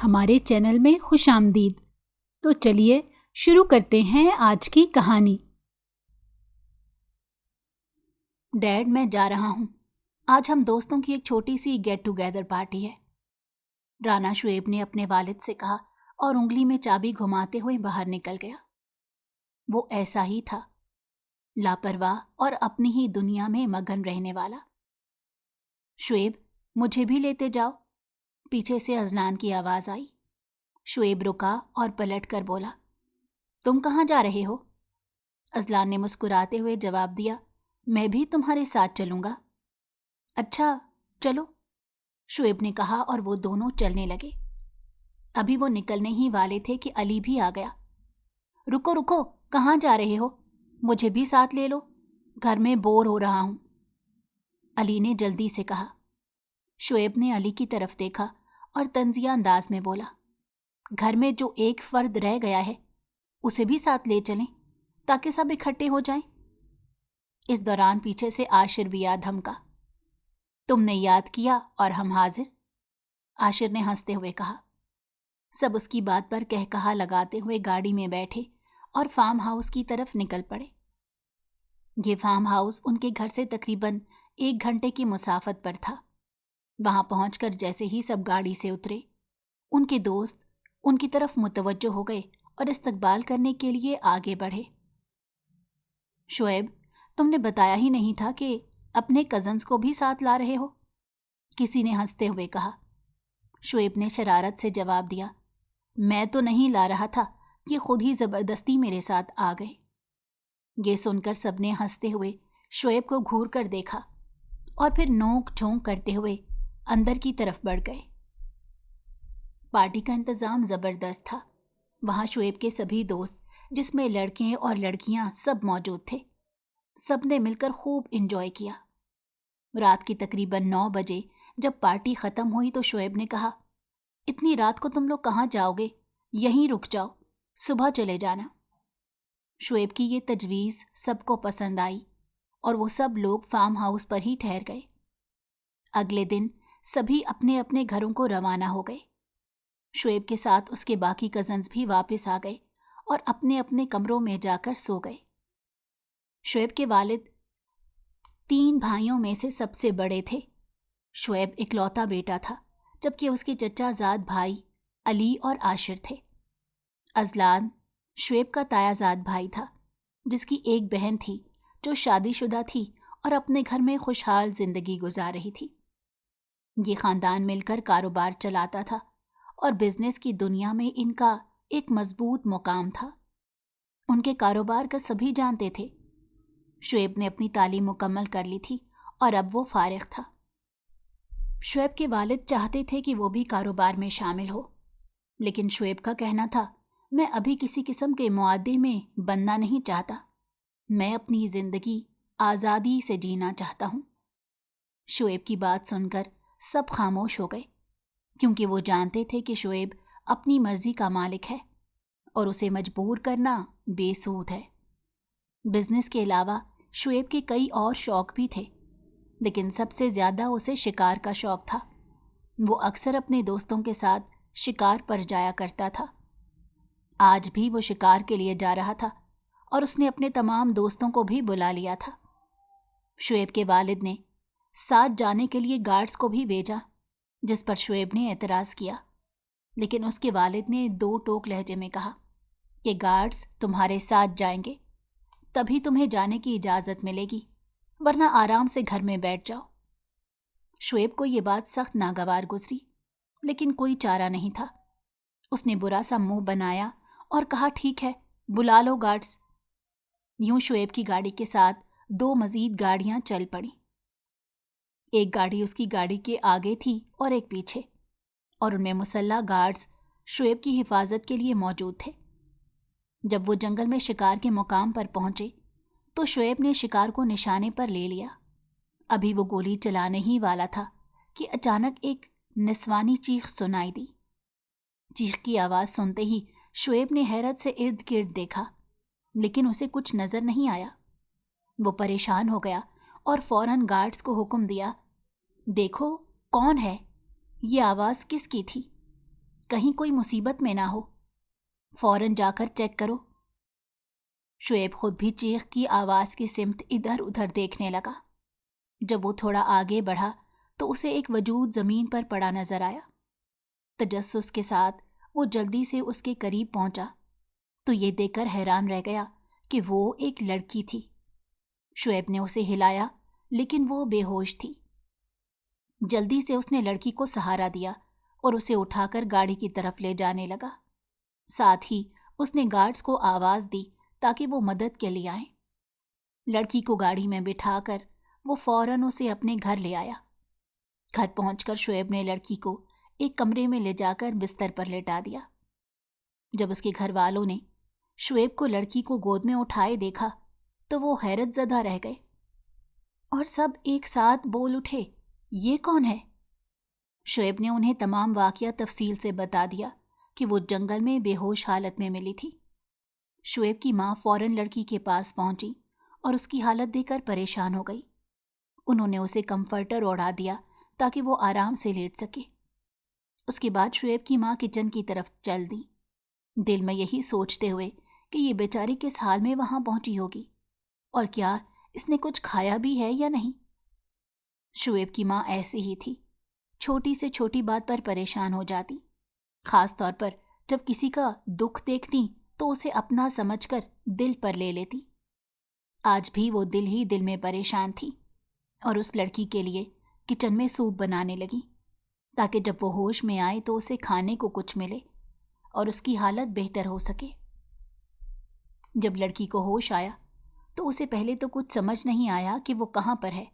ہمارے چینل میں خوش آمدید۔ تو چلیے شروع کرتے ہیں آج کی کہانی۔ ڈیڈ، میں جا رہا ہوں۔ آج ہم دوستوں کی ایک چھوٹی سی گیٹ ٹوگیدر پارٹی ہے، رانا شعیب نے اپنے والد سے کہا اور انگلی میں چابی گھماتے ہوئے باہر نکل گیا۔ وہ ایسا ہی تھا، لاپرواہ اور اپنی ہی دنیا میں مگن رہنے والا۔ شعیب، مجھے بھی لیتے جاؤ، پیچھے سے اذلان کی آواز آئی۔ شعیب رکا اور پلٹ کر بولا، تم کہاں جا رہے ہو؟ اذلان نے مسکراتے ہوئے جواب دیا، میں بھی تمہارے ساتھ چلوں گا۔ اچھا چلو، شعیب نے کہا اور وہ دونوں چلنے لگے۔ ابھی وہ نکلنے ہی والے تھے کہ علی بھی آ گیا۔ رکو رکو، کہاں جا رہے ہو؟ مجھے بھی ساتھ لے لو، گھر میں بور ہو رہا ہوں، علی نے جلدی سے کہا۔ شعیب نے علی کی طرف دیکھا اور طنزیہ انداز میں بولا، گھر میں جو ایک فرد رہ گیا ہے اسے بھی ساتھ لے چلیں تاکہ سب اکٹھے ہو جائیں۔ اس دوران پیچھے سے عاشر بھی آ دھمکا، تم نے یاد کیا اور ہم حاضر، عاشر نے ہنستے ہوئے کہا۔ سب اس کی بات پر کہا لگاتے ہوئے گاڑی میں بیٹھے اور فارم ہاؤس کی طرف نکل پڑے۔ یہ فارم ہاؤس ان کے گھر سے تقریباً 1 گھنٹے کی مسافت پر تھا۔ وہاں پہنچ کر جیسے ہی سب گاڑی سے اترے، ان کے دوست ان کی طرف متوجہ ہو گئے اور استقبال کرنے کے لیے آگے بڑھے۔ شعیب، تم نے بتایا ہی نہیں تھا کہ اپنے کزنز کو بھی ساتھ لا رہے ہو، کسی نے ہنستے ہوئے کہا۔ شعیب نے شرارت سے جواب دیا، میں تو نہیں لا رہا تھا، یہ خود ہی زبردستی میرے ساتھ آ گئے۔ یہ سن کر سب نے ہنستے ہوئے شعیب کو گھور کر دیکھا اور پھر نوک جھونک کرتے ہوئے اندر کی طرف بڑھ گئے۔ پارٹی کا انتظام زبردست تھا۔ وہاں شعیب کے سبھی دوست، جس میں لڑکے اور لڑکیاں سب موجود تھے، سب نے مل کر خوب انجوائے کیا۔ رات کی تقریباً 9 بجے جب پارٹی ختم ہوئی تو شعیب نے کہا، اتنی رات کو تم لوگ کہاں جاؤ گے؟ یہیں رک جاؤ، صبح چلے جانا۔ شعیب کی یہ تجویز سب کو پسند آئی اور وہ سب لوگ فارم ہاؤس پر ہی ٹھہر گئے۔ اگلے دن سبھی اپنے اپنے گھروں کو روانہ ہو گئے۔ شعیب کے ساتھ اس کے باقی کزنز بھی واپس آ گئے اور اپنے اپنے کمروں میں جا کر سو گئے۔ شعیب کے والد 3 بھائیوں میں سے سب سے بڑے تھے۔ شعیب اکلوتا بیٹا تھا، جبکہ اس کے چچا زاد بھائی علی اور عاشر تھے۔ اذلان شعیب کا تایا زاد بھائی تھا، جس کی ایک بہن تھی جو شادی شدہ تھی اور اپنے گھر میں خوشحال زندگی گزار رہی تھی۔ یہ خاندان مل کر کاروبار چلاتا تھا اور بزنس کی دنیا میں ان کا ایک مضبوط مقام تھا۔ ان کے کاروبار کا سبھی جانتے تھے۔ شعیب نے اپنی تعلیم مکمل کر لی تھی اور اب وہ فارغ تھا۔ شعیب کے والد چاہتے تھے کہ وہ بھی کاروبار میں شامل ہو، لیکن شعیب کا کہنا تھا، میں ابھی کسی قسم کے معاہدے میں بننا نہیں چاہتا، میں اپنی زندگی آزادی سے جینا چاہتا ہوں۔ شعیب کی بات سن کر سب خاموش ہو گئے، کیونکہ وہ جانتے تھے کہ شعیب اپنی مرضی کا مالک ہے اور اسے مجبور کرنا بے سود ہے۔ بزنس کے علاوہ شعیب کے کئی اور شوق بھی تھے، لیکن سب سے زیادہ اسے شکار کا شوق تھا۔ وہ اکثر اپنے دوستوں کے ساتھ شکار پر جایا کرتا تھا۔ آج بھی وہ شکار کے لیے جا رہا تھا اور اس نے اپنے تمام دوستوں کو بھی بلا لیا تھا۔ شعیب کے والد نے ساتھ جانے کے لیے گارڈز کو بھی بھیجا، جس پر شعیب نے اعتراض کیا، لیکن اس کے والد نے 2 ٹوک لہجے میں کہا کہ گارڈز تمہارے ساتھ جائیں گے، تبھی تمہیں جانے کی اجازت ملے گی، ورنہ آرام سے گھر میں بیٹھ جاؤ۔ شعیب کو یہ بات سخت ناگوار گزری، لیکن کوئی چارہ نہیں تھا۔ اس نے برا سا منہ بنایا اور کہا، ٹھیک ہے، بلا لو گارڈز۔ یوں شعیب کی گاڑی کے ساتھ 2 مزید گاڑیاں چل پڑیں۔ ایک گاڑی اس کی گاڑی کے آگے تھی اور ایک پیچھے، اور ان میں مسلح گارڈز شعیب کی حفاظت کے لیے موجود تھے۔ جب وہ جنگل میں شکار کے مقام پر پہنچے تو شعیب نے شکار کو نشانے پر لے لیا۔ ابھی وہ گولی چلانے ہی والا تھا کہ اچانک ایک نسوانی چیخ سنائی دی۔ چیخ کی آواز سنتے ہی شعیب نے حیرت سے ارد گرد دیکھا، لیکن اسے کچھ نظر نہیں آیا۔ وہ پریشان ہو گیا اور فوراً گارڈز کو حکم دیا، دیکھو کون ہے، یہ آواز کس کی تھی؟ کہیں کوئی مصیبت میں نہ ہو، فوراً جا کر چیک کرو۔ شعیب خود بھی چیخ کی آواز کی سمت ادھر ادھر دیکھنے لگا۔ جب وہ تھوڑا آگے بڑھا تو اسے ایک وجود زمین پر پڑا نظر آیا۔ تجسس کے ساتھ وہ جلدی سے اس کے قریب پہنچا تو یہ دیکھ کر حیران رہ گیا کہ وہ ایک لڑکی تھی۔ شعیب نے اسے ہلایا لیکن وہ بے ہوش تھی۔ جلدی سے اس نے لڑکی کو سہارا دیا اور اسے اٹھا کر گاڑی کی طرف لے جانے لگا۔ ساتھ ہی اس نے گارڈز کو آواز دی تاکہ وہ مدد کے لیے آئیں۔ لڑکی کو گاڑی میں بٹھا کر وہ فوراً اسے اپنے گھر لے آیا۔ گھر پہنچ کر شعیب نے لڑکی کو ایک کمرے میں لے جا کر بستر پر لیٹا دیا۔ جب اس کے گھر والوں نے شعیب کو لڑکی کو گود میں اٹھائے دیکھا تو وہ حیرت زدہ رہ گئے اور سب ایک ساتھ بول اٹھے، یہ کون ہے؟ شعیب نے انہیں تمام واقعہ تفصیل سے بتا دیا کہ وہ جنگل میں بے ہوش حالت میں ملی تھی۔ شعیب کی ماں فوراً لڑکی کے پاس پہنچی اور اس کی حالت دیکھ کر پریشان ہو گئی۔ انہوں نے اسے کمفرٹر اوڑھا دیا تاکہ وہ آرام سے لیٹ سکے۔ اس کے بعد شعیب کی ماں کچن کی طرف چل دی، دل میں یہی سوچتے ہوئے کہ یہ بیچاری کس حال میں وہاں پہنچی ہوگی اور کیا اس نے کچھ کھایا بھی ہے یا نہیں۔ شعیب کی ماں ایسی ہی تھی، چھوٹی سے چھوٹی بات پر پریشان ہو جاتی، خاص طور پر جب کسی کا دکھ دیکھتی تو اسے اپنا سمجھ کر دل پر لے لیتی۔ آج بھی وہ دل ہی دل میں پریشان تھی اور اس لڑکی کے لیے کچن میں سوپ بنانے لگی تاکہ جب وہ ہوش میں آئے تو اسے کھانے کو کچھ ملے اور اس کی حالت بہتر ہو سکے۔ جب لڑکی کو ہوش آیا تو اسے پہلے تو کچھ سمجھ نہیں آیا کہ وہ کہاں پر ہے۔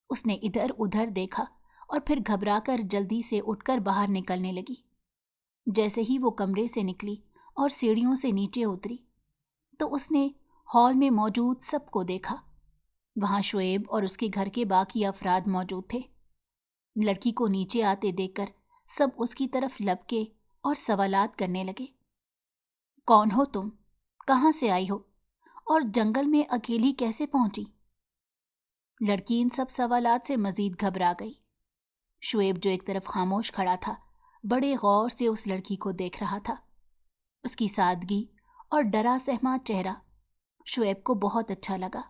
اس نے ادھر ادھر دیکھا اور پھر گھبرا کر جلدی سے اٹھ کر باہر نکلنے لگی۔ جیسے ہی وہ کمرے سے نکلی اور سیڑھیوں سے نیچے اتری تو اس نے ہال میں موجود سب کو دیکھا۔ وہاں شعیب اور اس کے گھر کے باقی افراد موجود تھے۔ لڑکی کو نیچے آتے دیکھ کر سب اس کی طرف لپکے اور سوالات کرنے لگے۔ کون ہو تم؟ کہاں سے آئی ہو؟ اور جنگل میں اکیلی کیسے پہنچی؟ لڑکی ان سب سوالات سے مزید گھبرا گئی۔ شعیب جو ایک طرف خاموش کھڑا تھا بڑے غور سے اس لڑکی کو دیکھ رہا تھا۔ اس کی سادگی اور ڈرا سہما چہرہ شعیب کو بہت اچھا لگا۔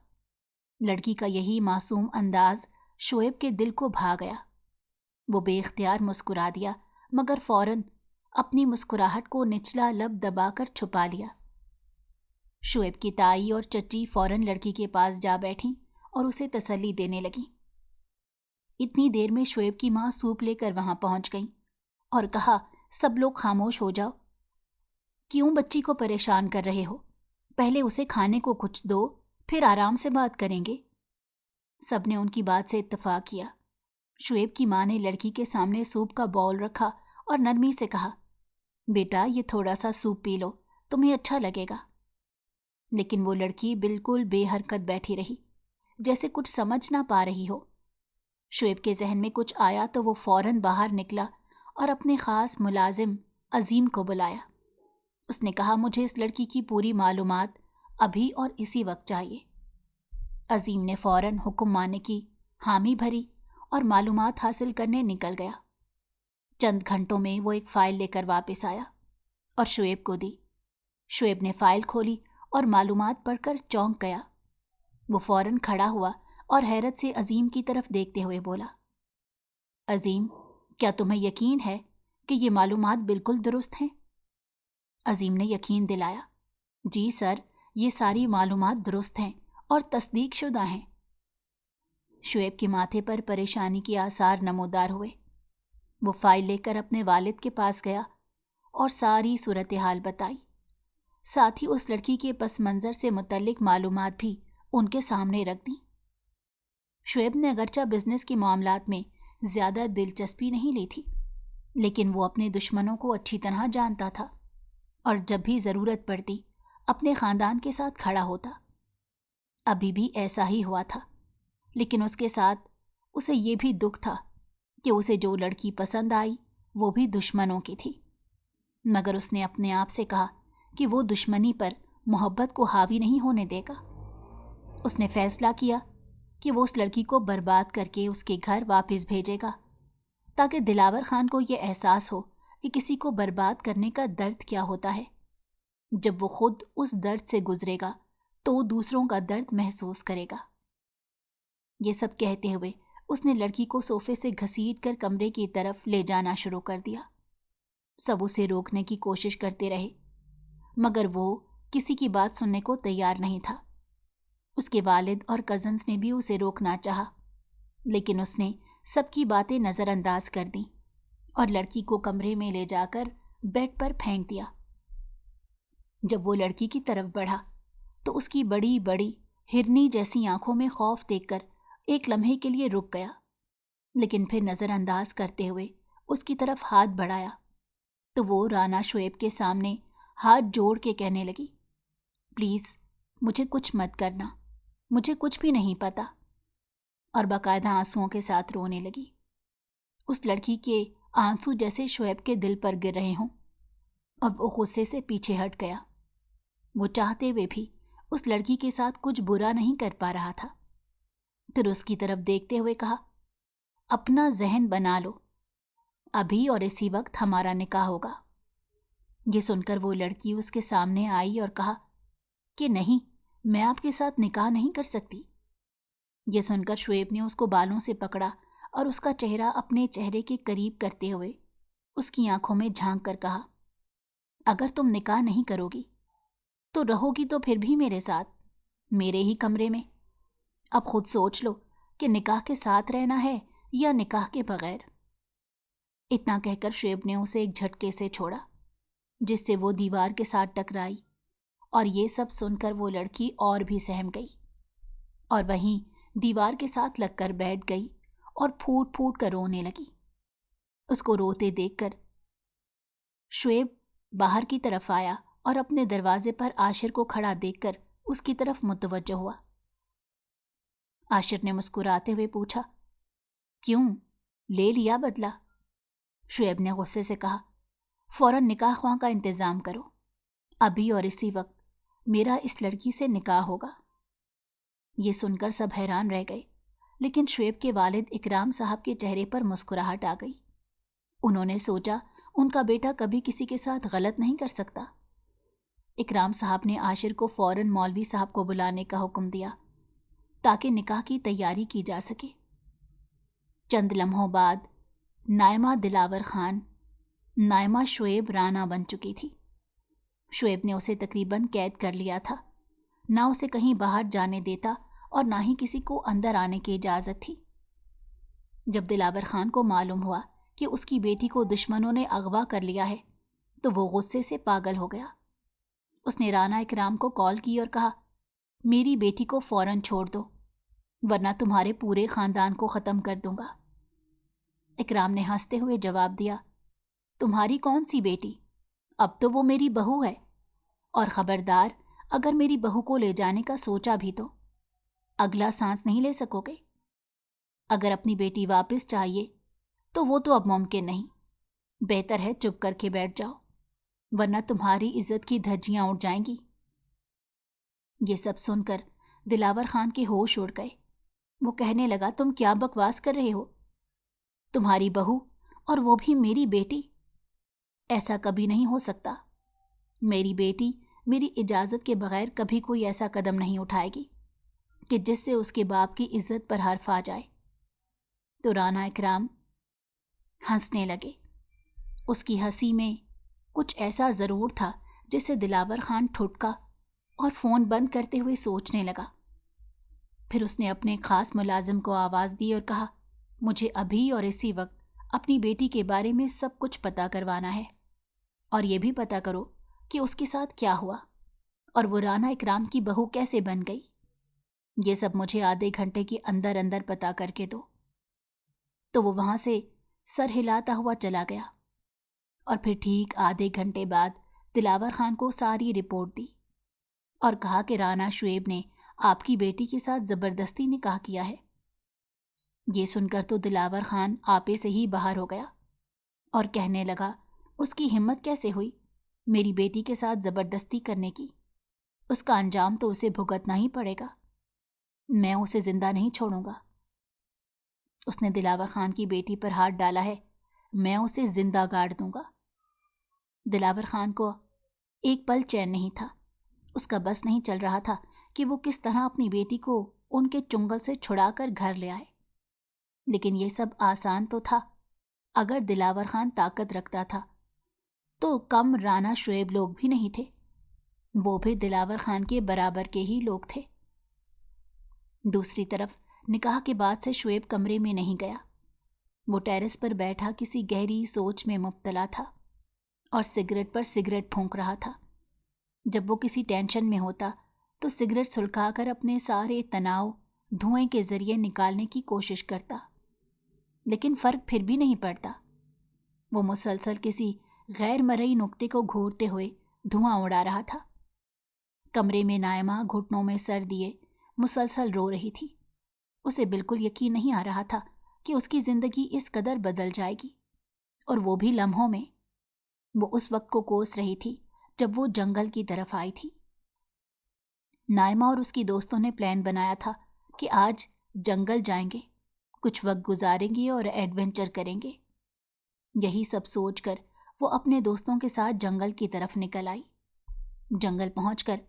لڑکی کا یہی معصوم انداز شعیب کے دل کو بھا گیا۔ وہ بے اختیار مسکرا دیا مگر فوراً اپنی مسکراہٹ کو نچلا لب دبا کر چھپا لیا۔ شعیب کی تائی اور چچی فوراً لڑکی کے پاس جا بیٹھیں اور اسے تسلی دینے لگیں۔ اتنی دیر میں شعیب کی ماں سوپ لے کر وہاں پہنچ گئیں اور کہا، سب لوگ خاموش ہو جاؤ، کیوں بچی کو پریشان کر رہے ہو؟ پہلے اسے کھانے کو کچھ دو، پھر آرام سے بات کریں گے۔ سب نے ان کی بات سے اتفاق کیا۔ شعیب کی ماں نے لڑکی کے سامنے سوپ کا باؤل رکھا اور نرمی سے کہا، بیٹا یہ تھوڑا سا سوپ پی لو، تمہیں اچھا لگے گا۔ لیکن وہ لڑکی بالکل بے حرکت بیٹھی رہی، جیسے کچھ سمجھ نہ پا رہی ہو۔ شعیب کے ذہن میں کچھ آیا تو وہ فوراً باہر نکلا اور اپنے خاص ملازم عظیم کو بلایا۔ اس نے کہا، مجھے اس لڑکی کی پوری معلومات ابھی اور اسی وقت چاہیے۔ عظیم نے فوراً حکم ماننے کی حامی بھری اور معلومات حاصل کرنے نکل گیا۔ چند گھنٹوں میں وہ ایک فائل لے کر واپس آیا اور شعیب کو دی۔ شعیب نے فائل کھولی اور معلومات پڑھ کر چونک گیا۔ وہ فوراً کھڑا ہوا اور حیرت سے عظیم کی طرف دیکھتے ہوئے بولا، عظیم، کیا تمہیں یقین ہے کہ یہ معلومات بالکل درست ہیں؟ عظیم نے یقین دلایا، جی سر، یہ ساری معلومات درست ہیں اور تصدیق شدہ ہیں۔ شعیب کے ماتھے پر پریشانی کے آثار نمودار ہوئے۔ وہ فائل لے کر اپنے والد کے پاس گیا اور ساری صورتحال بتائی، ساتھ ہی اس لڑکی کے پس منظر سے متعلق معلومات بھی ان کے سامنے رکھ دیں۔ شعیب نے اگرچہ بزنس کے معاملات میں زیادہ دلچسپی نہیں لی تھی، لیکن وہ اپنے دشمنوں کو اچھی طرح جانتا تھا اور جب بھی ضرورت پڑتی اپنے خاندان کے ساتھ کھڑا ہوتا۔ ابھی بھی ایسا ہی ہوا تھا، لیکن اس کے ساتھ اسے یہ بھی دکھ تھا کہ اسے جو لڑکی پسند آئی وہ بھی دشمنوں کی تھی، مگر اس نے اپنے آپ سے کہا کہ وہ دشمنی پر محبت کو حاوی نہیں ہونے دے گا۔ اس نے فیصلہ کیا کہ وہ اس لڑکی کو برباد کر کے اس کے گھر واپس بھیجے گا تاکہ دلاور خان کو یہ احساس ہو کہ کسی کو برباد کرنے کا درد کیا ہوتا ہے۔ جب وہ خود اس درد سے گزرے گا تو دوسروں کا درد محسوس کرے گا۔ یہ سب کہتے ہوئے اس نے لڑکی کو صوفے سے گھسیٹ کر کمرے کی طرف لے جانا شروع کر دیا۔ سب اسے روکنے کی کوشش کرتے رہے مگر وہ کسی کی بات سننے کو تیار نہیں تھا۔ اس کے والد اور کزنز نے بھی اسے روکنا چاہا لیکن اس نے سب کی باتیں نظر انداز کر دیں اور لڑکی کو کمرے میں لے جا کر بیڈ پر پھینک دیا۔ جب وہ لڑکی کی طرف بڑھا تو اس کی بڑی بڑی ہرنی جیسی آنکھوں میں خوف دیکھ کر ایک لمحے کے لیے رک گیا، لیکن پھر نظر انداز کرتے ہوئے اس کی طرف ہاتھ بڑھایا تو وہ رانا شعیب کے سامنے ہاتھ جوڑ کے کہنے لگی، پلیز مجھے کچھ مت کرنا، مجھے کچھ بھی نہیں پتا، اور باقاعدہ آنسوؤں کے ساتھ رونے لگی۔ اس لڑکی کے آنسو جیسے شعیب کے دل پر گر رہے ہوں اور وہ غصے سے پیچھے ہٹ گیا۔ وہ چاہتے ہوئے بھی اس لڑکی کے ساتھ کچھ برا نہیں کر پا رہا تھا۔ پھر اس کی طرف دیکھتے ہوئے کہا، اپنا ذہن بنا لو، ابھی اور اسی وقت ہمارا نکاح ہوگا۔ یہ سن کر وہ لڑکی اس کے سامنے آئی اور کہا کہ نہیں، میں آپ کے ساتھ نکاح نہیں کر سکتی۔ یہ سن کر شعیب نے اس کو بالوں سے پکڑا اور اس کا چہرہ اپنے چہرے کے قریب کرتے ہوئے اس کی آنکھوں میں جھانک کر کہا، اگر تم نکاح نہیں کرو گی تو رہو گی تو پھر بھی میرے ساتھ، میرے ہی کمرے میں۔ اب خود سوچ لو کہ نکاح کے ساتھ رہنا ہے یا نکاح کے بغیر۔ اتنا کہہ کر شعیب نے اسے ایک جھٹکے سے چھوڑا جس سے وہ دیوار کے ساتھ ٹکرائی، اور یہ سب سن کر وہ لڑکی اور بھی سہم گئی اور وہیں دیوار کے ساتھ لگ کر بیٹھ گئی اور پھوٹ پھوٹ کر رونے لگی۔ اس کو روتے دیکھ کر شعیب باہر کی طرف آیا اور اپنے دروازے پر عاشر کو کھڑا دیکھ کر اس کی طرف متوجہ ہوا۔ عاشر نے مسکراتے ہوئے پوچھا، کیوں، لے لیا بدلہ؟ شعیب نے غصے سے کہا، فوراً نکاح خواہ کا انتظام کرو، ابھی اور اسی وقت میرا اس لڑکی سے نکاح ہوگا۔ یہ سن کر سب حیران رہ گئے، لیکن شعیب کے والد اکرام صاحب کے چہرے پر مسکراہٹ آ گئی۔ انہوں نے سوچا ان کا بیٹا کبھی کسی کے ساتھ غلط نہیں کر سکتا۔ اکرام صاحب نے عاشر کو فوراً مولوی صاحب کو بلانے کا حکم دیا تاکہ نکاح کی تیاری کی جا سکے۔ چند لمحوں بعد نائمہ دلاور خان نائمہ شعیب رانا بن چکی تھی۔ شعیب نے اسے تقریباً قید کر لیا تھا، نہ اسے کہیں باہر جانے دیتا اور نہ ہی کسی کو اندر آنے کی اجازت تھی۔ جب دلاور خان کو معلوم ہوا کہ اس کی بیٹی کو دشمنوں نے اغوا کر لیا ہے تو وہ غصے سے پاگل ہو گیا۔ اس نے رانا اکرام کو کال کی اور کہا، میری بیٹی کو فوراً چھوڑ دو ورنہ تمہارے پورے خاندان کو ختم کر دوں گا۔ اکرام نے ہنستے ہوئے جواب دیا، تمہاری کون سی بیٹی؟ اب تو وہ میری بہو ہے، اور خبردار اگر میری بہو کو لے جانے کا سوچا بھی تو اگلا سانس نہیں لے سکو گے۔ اگر اپنی بیٹی واپس چاہیے تو وہ تو اب ممکن نہیں، بہتر ہے چپ کر کے بیٹھ جاؤ ورنہ تمہاری عزت کی دھجیاں اڑ جائیں گی۔ یہ سب سن کر دلاور خان کے ہوش اڑ گئے۔ وہ کہنے لگا، تم کیا بکواس کر رہے ہو؟ تمہاری بہو اور وہ بھی میری بیٹی؟ ایسا کبھی نہیں ہو سکتا۔ میری بیٹی میری اجازت کے بغیر کبھی کوئی ایسا قدم نہیں اٹھائے گی کہ جس سے اس کے باپ کی عزت پر حرف آ جائے۔ تو رانا اکرام ہنسنے لگے۔ اس کی ہنسی میں کچھ ایسا ضرور تھا جسے دلاور خان ٹھٹکا اور فون بند کرتے ہوئے سوچنے لگا۔ پھر اس نے اپنے خاص ملازم کو آواز دی اور کہا، مجھے ابھی اور اسی وقت اپنی بیٹی کے بارے میں سب کچھ پتہ کروانا ہے، اور یہ بھی پتہ کرو کہ اس کے ساتھ کیا ہوا اور وہ رانا اکرام کی بہو کیسے بن گئی۔ یہ سب مجھے آدھے گھنٹے کے اندر اندر پتہ کر کے دو۔ تو وہ وہاں سے سر ہلاتا ہوا چلا گیا اور پھر ٹھیک آدھے گھنٹے بعد دلاور خان کو ساری رپورٹ دی اور کہا کہ رانا شعیب نے آپ کی بیٹی کے ساتھ زبردستی نکاح کیا ہے۔ یہ سن کر تو دلاور خان آپے سے ہی باہر ہو گیا اور کہنے لگا، اس کی ہمت کیسے ہوئی میری بیٹی کے ساتھ زبردستی کرنے کی؟ اس کا انجام تو اسے بھگتنا ہی پڑے گا، میں اسے زندہ نہیں چھوڑوں گا۔ اس نے دلاور خان کی بیٹی پر ہاتھ ڈالا ہے، میں اسے زندہ گاڑ دوں گا دلاور خان کو ایک پل چین نہیں تھا۔ اس کا بس نہیں چل رہا تھا کہ وہ کس طرح اپنی بیٹی کو ان کے چنگل سے چھڑا کر گھر لے آئے۔ لیکن یہ سب آسان تو تھا اگر دلاور خان طاقت رکھتا تھا، تو کم رانا شعیب لوگ بھی نہیں تھے، وہ بھی دلاور خان کے برابر کے ہی لوگ تھے۔ دوسری طرف نکاح کے بعد سے شعیب کمرے میں نہیں گیا۔ وہ ٹیرس پر بیٹھا کسی گہری سوچ میں مبتلا تھا اور سگریٹ پر سگریٹ پھونک رہا تھا۔ جب وہ کسی ٹینشن میں ہوتا تو سگریٹ سلکھا کر اپنے سارے تناؤ دھوئیں کے ذریعے نکالنے کی کوشش کرتا، لیکن فرق پھر بھی نہیں پڑتا۔ وہ مسلسل کسی غیر مرئی نقطے کو گھورتے ہوئے دھواں اڑا رہا تھا۔ کمرے میں نائمہ گھٹنوں میں سر دیے مسلسل رو رہی تھی۔ اسے بالکل یقین نہیں آ رہا تھا کہ اس کی زندگی اس قدر بدل جائے گی، اور وہ بھی لمحوں میں۔ وہ اس وقت کو کوس رہی تھی جب وہ جنگل کی طرف آئی تھی۔ نائمہ اور اس کی دوستوں نے پلان بنایا تھا کہ آج جنگل جائیں گے، کچھ وقت گزاریں گے اور ایڈونچر کریں گے۔ یہی سب سوچ کر وہ اپنے دوستوں کے ساتھ جنگل کی طرف نکل آئی۔ جنگل پہنچ کر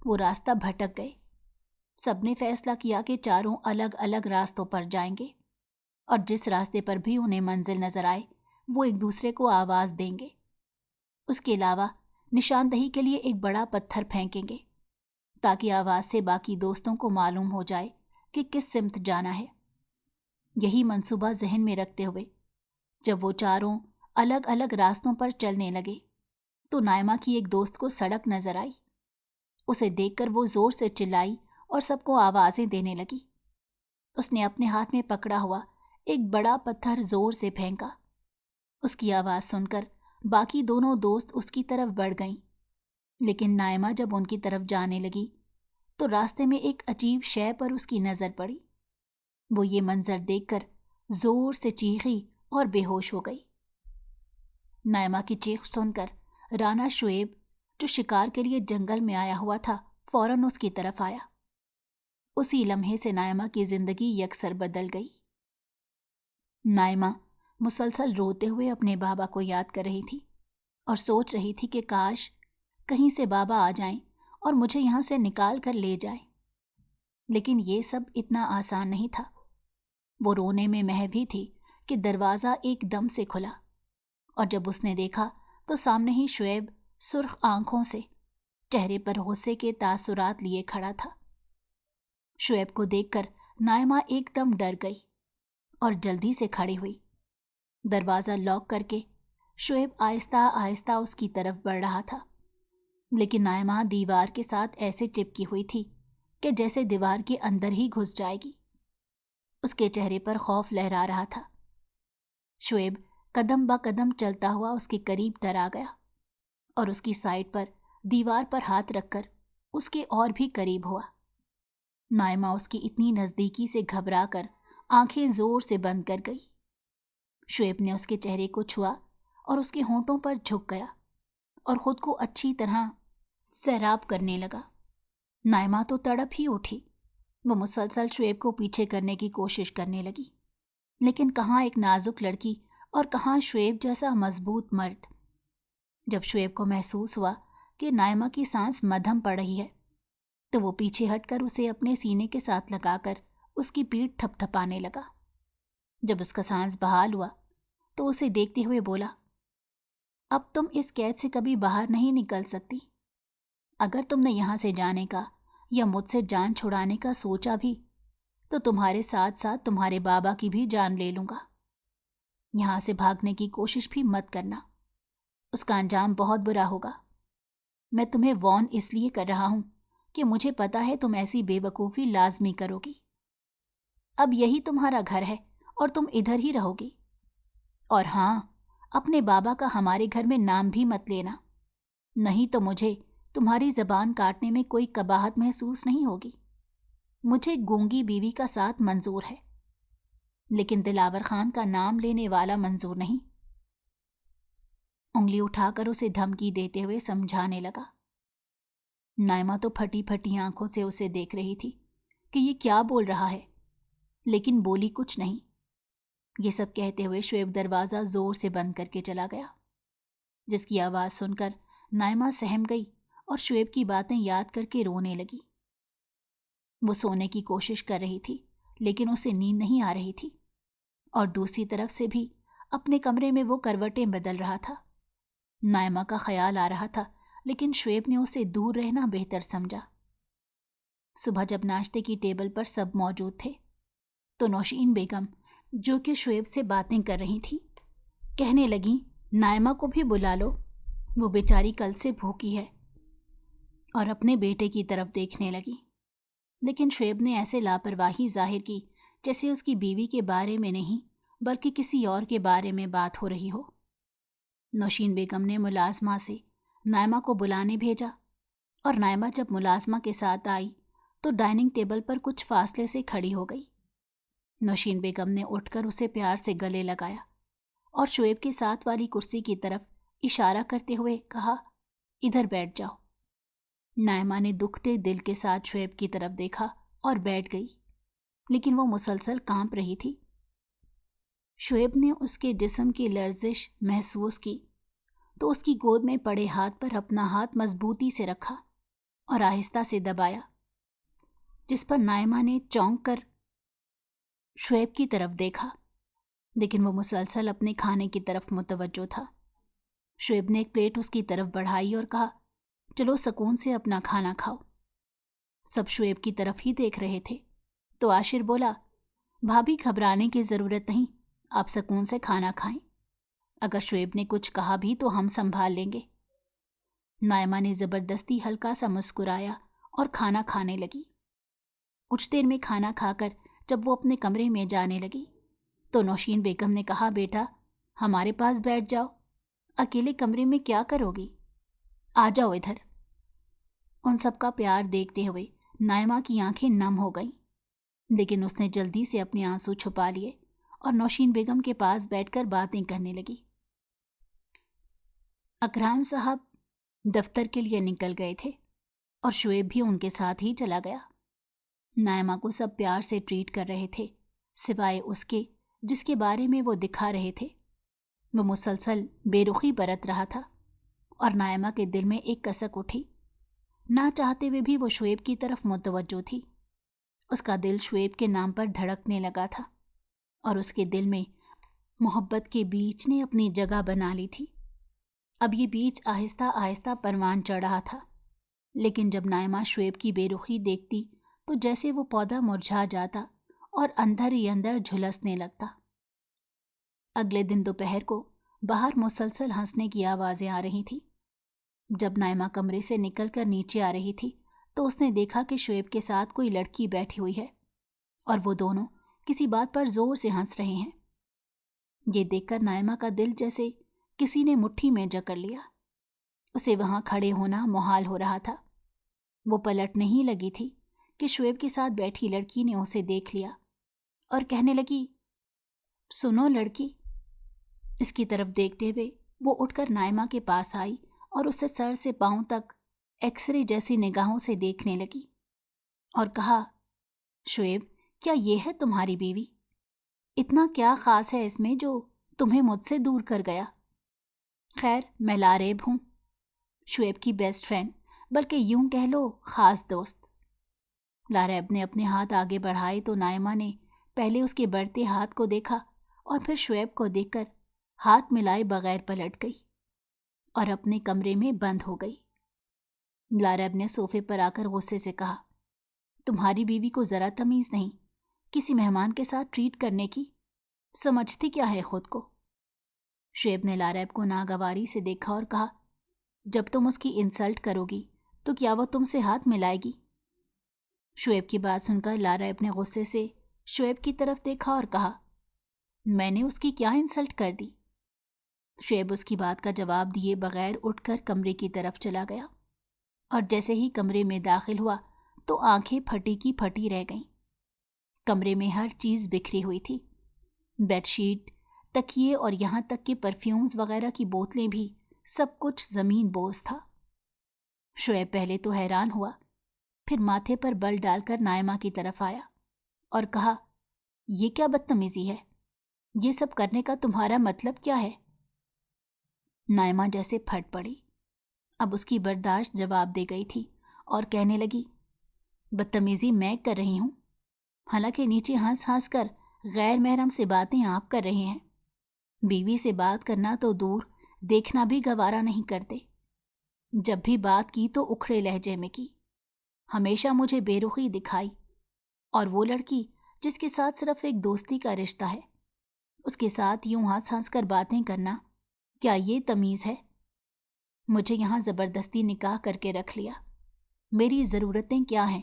وہ راستہ بھٹک گئے۔ سب نے فیصلہ کیا کہ چاروں الگ الگ راستوں پر جائیں گے، اور جس راستے پر بھی انہیں منزل نظر آئے وہ ایک دوسرے کو آواز دیں گے۔ اس کے علاوہ نشاندہی کے لیے ایک بڑا پتھر پھینکیں گے تاکہ آواز سے باقی دوستوں کو معلوم ہو جائے کہ کس سمت جانا ہے۔ یہی منصوبہ ذہن میں رکھتے ہوئے جب وہ چاروں الگ الگ راستوں پر چلنے لگے تو نائمہ کی ایک دوست کو سڑک نظر آئی۔ اسے دیکھ کر وہ زور سے چلائی اور سب کو آوازیں دینے لگی۔ اس نے اپنے ہاتھ میں پکڑا ہوا ایک بڑا پتھر زور سے پھینکا۔ اس کی آواز سن کر باقی دونوں دوست اس کی طرف بڑھ گئیں، لیکن نائمہ جب ان کی طرف جانے لگی تو راستے میں ایک عجیب شے پر اس کی نظر پڑی۔ وہ یہ منظر دیکھ کر زور سے چیخی اور بے ہوش ہو گئی۔ نائمہ کی چیخ سن کر رانا شعیب جو شکار کے لیے جنگل میں آیا ہوا تھا فوراً اس کی طرف آیا۔ اسی لمحے سے نائمہ کی زندگی یکسر بدل گئی۔ نائمہ مسلسل روتے ہوئے اپنے بابا کو یاد کر رہی تھی اور سوچ رہی تھی کہ کاش کہیں سے بابا آ جائیں اور مجھے یہاں سے نکال کر لے جائیں۔ لیکن یہ سب اتنا آسان نہیں تھا۔ وہ رونے میں محو ہی تھی کہ دروازہ ایک دم سے کھلا، اور جب اس نے دیکھا تو سامنے ہی شعیب سرخ آنکھوں سے چہرے پر غصے کے تاثرات لیے کھڑا تھا۔ شعیب کو دیکھ کر نائمہ ایک دم ڈر گئی اور جلدی سے کھڑی ہوئی۔ دروازہ لاک کر کے شعیب آہستہ آہستہ اس کی طرف بڑھ رہا تھا، لیکن نائمہ دیوار کے ساتھ ایسے چپکی ہوئی تھی کہ جیسے دیوار کے اندر ہی گھس جائے گی۔ اس کے چہرے پر خوف لہرا رہا تھا۔ شعیب قدم با قدم چلتا ہوا اس کے قریب تر آ گیا اور اس کی سائڈ پر دیوار پر ہاتھ رکھ کر اس کے اور بھی قریب ہوا۔ نائمہ اس کی اتنی نزدیکی سے گھبرا کر آنکھیں زور سے بند کر گئی۔ شعیب نے اس کے چہرے کو چھوا اور اس کے ہونٹوں پر جھک گیا اور خود کو اچھی طرح سیراب کرنے لگا۔ نائمہ تو تڑپ ہی اٹھی۔ وہ مسلسل شعیب کو پیچھے کرنے کی کوشش کرنے لگی، لیکن کہاں ایک نازک لڑکی اور کہاں شعیب جیسا مضبوط مرد۔ جب شعیب کو محسوس ہوا کہ نائمہ کی سانس مدھم پڑ رہی ہے تو وہ پیچھے ہٹ کر اسے اپنے سینے کے ساتھ لگا کر اس کی پیٹھ تھپ تھپانے لگا۔ جب اس کا سانس بحال ہوا تو اسے دیکھتے ہوئے بولا، اب تم اس قید سے کبھی باہر نہیں نکل سکتی۔ اگر تم نے یہاں سے جانے کا یا مجھ سے جان چھڑانے کا سوچا بھی تو تمہارے ساتھ ساتھ تمہارے بابا کی بھی جان لے لوں گا۔ یہاں سے بھاگنے کی کوشش بھی مت کرنا، اس کا انجام بہت برا ہوگا۔ میں تمہیں وارن اس لیے کر رہا ہوں کہ مجھے پتا ہے تم ایسی بے وقوفی لازمی کرو گی۔ اب یہی تمہارا گھر ہے اور تم ادھر ہی رہو گی۔ اور ہاں، اپنے بابا کا ہمارے گھر میں نام بھی مت لینا، نہیں تو مجھے تمہاری زبان کاٹنے میں کوئی قباحت محسوس نہیں ہوگی۔ مجھے گونگی بیوی کا ساتھ منظور ہے، لیکن دلاور خان کا نام لینے والا منظور نہیں۔ انگلی اٹھا کر اسے دھمکی دیتے ہوئے سمجھانے لگا۔ نائمہ تو پھٹی پھٹی آنکھوں سے اسے دیکھ رہی تھی کہ یہ کیا بول رہا ہے، لیکن بولی کچھ نہیں۔ یہ سب کہتے ہوئے شعیب دروازہ زور سے بند کر کے چلا گیا۔ جس کی آواز سن کر نائمہ سہم گئی اور شعیب کی باتیں یاد کر کے رونے لگی۔ وہ سونے کی کوشش کر رہی تھی لیکن اسے نیند نہیں آ رہی تھی، اور دوسری طرف سے بھی اپنے کمرے میں وہ کروٹیں بدل رہا تھا۔ نائمہ کا خیال آ رہا تھا لیکن شعیب نے اسے دور رہنا بہتر سمجھا۔ صبح جب ناشتے کی ٹیبل پر سب موجود تھے تو نوشین بیگم، جو کہ شعیب سے باتیں کر رہی تھی، کہنے لگیں نائمہ کو بھی بلا لو، وہ بیچاری کل سے بھوکی ہے، اور اپنے بیٹے کی طرف دیکھنے لگی۔ لیکن شعیب نے ایسے لاپرواہی ظاہر کی جیسے اس کی بیوی کے بارے میں نہیں بلکہ کسی اور کے بارے میں بات ہو رہی ہو۔ نوشین بیگم نے ملازمہ سے نائمہ کو بلانے بھیجا، اور نائمہ جب ملازمہ کے ساتھ آئی تو ڈائننگ ٹیبل پر کچھ فاصلے سے کھڑی ہو گئی۔ نوشین بیگم نے اٹھ کر اسے پیار سے گلے لگایا اور شعیب کے ساتھ والی کرسی کی طرف اشارہ کرتے ہوئے کہا، ادھر بیٹھ جاؤ۔ نائمہ نے دکھتے دل کے ساتھ شعیب کی طرف دیکھا اور بیٹھ گئی، لیکن وہ مسلسل کانپ رہی تھی۔ شعیب نے اس کے جسم کی لرزش محسوس کی تو اس کی گود میں پڑے ہاتھ پر اپنا ہاتھ مضبوطی سے رکھا اور آہستہ سے دبایا، جس پر نائمہ نے چونک کر شعیب کی طرف دیکھا، لیکن وہ مسلسل اپنے کھانے کی طرف متوجہ تھا۔ شعیب نے ایک پلیٹ اس کی طرف بڑھائی اور کہا، چلو سکون سے اپنا کھانا کھاؤ۔ سب شعیب کی طرف ہی دیکھ رہے تھے تو عاشر بولا، بھابھی گھبرانے کی ضرورت نہیں، آپ سکون سے کھانا کھائیں، اگر شعیب نے کچھ کہا بھی تو ہم سنبھال لیں گے۔ نائمہ نے زبردستی ہلکا سا مسکرایا اور کھانا کھانے لگی۔ کچھ دیر میں کھانا کھا کر جب وہ اپنے کمرے میں جانے لگی تو نوشین بیگم نے کہا، بیٹا ہمارے پاس بیٹھ جاؤ، اکیلے کمرے میں کیا کرو گی، آ جاؤ ادھر۔ ان سب کا پیار دیکھتے ہوئے نائمہ کی آنکھیں نم ہو گئیں، لیکن اس نے جلدی سے اپنے آنسو چھپا لیے اور نوشین بیگم کے پاس بیٹھ کر باتیں کرنے لگی۔ اکرام صاحب دفتر کے لیے نکل گئے تھے اور شعیب بھی ان کے ساتھ ہی چلا گیا۔ نائمہ کو سب پیار سے ٹریٹ کر رہے تھے سوائے اس کے جس کے بارے میں وہ دکھا رہے تھے۔ وہ مسلسل بے رخی برت رہا تھا اور نائمہ کے دل میں ایک کسک اٹھی۔ نہ چاہتے ہوئے بھی وہ شعیب کی طرف متوجہ تھی۔ اس کا دل شعیب کے نام پر دھڑکنے لگا تھا اور اس کے دل میں محبت کے بیج نے اپنی جگہ بنا لی تھی۔ اب یہ بیج آہستہ آہستہ پروان چڑھ رہا تھا، لیکن جب نائمہ شعیب کی بے رخی دیکھتی تو جیسے وہ پودا مرجھا جاتا اور اندر ہی اندر جھلسنے لگتا۔ اگلے دن دوپہر کو باہر مسلسل ہنسنے کی آوازیں آ رہی تھیں۔ جب نائمہ کمرے سے نکل کر نیچے آ رہی تھی تو اس نے دیکھا کہ شعیب کے ساتھ کوئی لڑکی بیٹھی ہوئی ہے اور وہ دونوں کسی بات پر زور سے ہنس رہے ہیں۔ یہ دیکھ کر نائمہ کا دل جیسے کسی نے مٹھی میں جکڑ لیا۔ اسے وہاں کھڑے ہونا محال ہو رہا تھا۔ وہ پلٹ نہیں لگی تھی کہ شعیب کے ساتھ بیٹھی لڑکی نے اسے دیکھ لیا اور کہنے لگی، سنو لڑکی۔ اس کی طرف دیکھتے ہوئے وہ اٹھ کر نائمہ کے پاس آئی اور اسے سر سے پاؤں تک ایکس رے جیسی نگاہوں سے دیکھنے لگی اور کہا، شعیب کیا یہ ہے تمہاری بیوی؟ اتنا کیا خاص ہے اس میں جو تمہیں مجھ سے دور کر گیا؟ خیر میں لاریب ہوں، شعیب کی بیسٹ فرینڈ، بلکہ یوں کہہ لو خاص دوست۔ لاریب نے اپنے ہاتھ آگے بڑھائے تو نائمہ نے پہلے اس کے بڑھتے ہاتھ کو دیکھا اور پھر شعیب کو دیکھ کر ہاتھ ملائے بغیر پلٹ گئی اور اپنے کمرے میں بند ہو گئی۔ لاریب نے صوفے پر آ کر غصے سے کہا، تمہاری بیوی کو ذرا تمیز نہیں کسی مہمان کے ساتھ ٹریٹ کرنے کی؟ سمجھتی کیا ہے خود کو؟ شعیب نے لاریب کو ناگواری سے دیکھا اور کہا، جب تم اس کی انسلٹ کرو گی تو کیا وہ تم سے ہاتھ ملائے گی؟ شعیب کی بات سن کر لاریب نے غصے سے شعیب کی طرف دیکھا اور کہا، میں نے اس کی کیا انسلٹ کر دی؟ شعیب اس کی بات کا جواب دیے بغیر اٹھ کر کمرے کی طرف چلا گیا اور جیسے ہی کمرے میں داخل ہوا تو آنکھیں پھٹی کی پھٹی رہ گئیں۔ کمرے میں ہر چیز بکھری ہوئی تھی، بیڈ شیٹ، تکیے اور یہاں تک کہ پرفیومز وغیرہ کی بوتلیں بھی، سب کچھ زمین بوس تھا۔ شعیب پہلے تو حیران ہوا، پھر ماتھے پر بل ڈال کر نائمہ کی طرف آیا اور کہا، یہ کیا بدتمیزی ہے؟ یہ سب کرنے کا تمہارا مطلب کیا ہے؟ نائمہ جیسے پھٹ پڑی۔ اب اس کی برداشت جواب دے گئی تھی اور کہنے لگی، بدتمیزی میں کر رہی ہوں، حالانکہ نیچے ہنس ہنس کر غیر محرم سے باتیں آپ کر رہے ہیں۔ بیوی سے بات کرنا تو دور، دیکھنا بھی گوارا نہیں کرتے۔ جب بھی بات کی تو اکھڑے لہجے میں کی، ہمیشہ مجھے بے رخی دکھائی، اور وہ لڑکی جس کے ساتھ صرف ایک دوستی کا رشتہ ہے، اس کے ساتھ یوں ہنس ہنس کر باتیں کرنا، کیا یہ تمیز ہے؟ مجھے یہاں زبردستی نکاح کر کے رکھ لیا۔ میری ضرورتیں کیا ہیں؟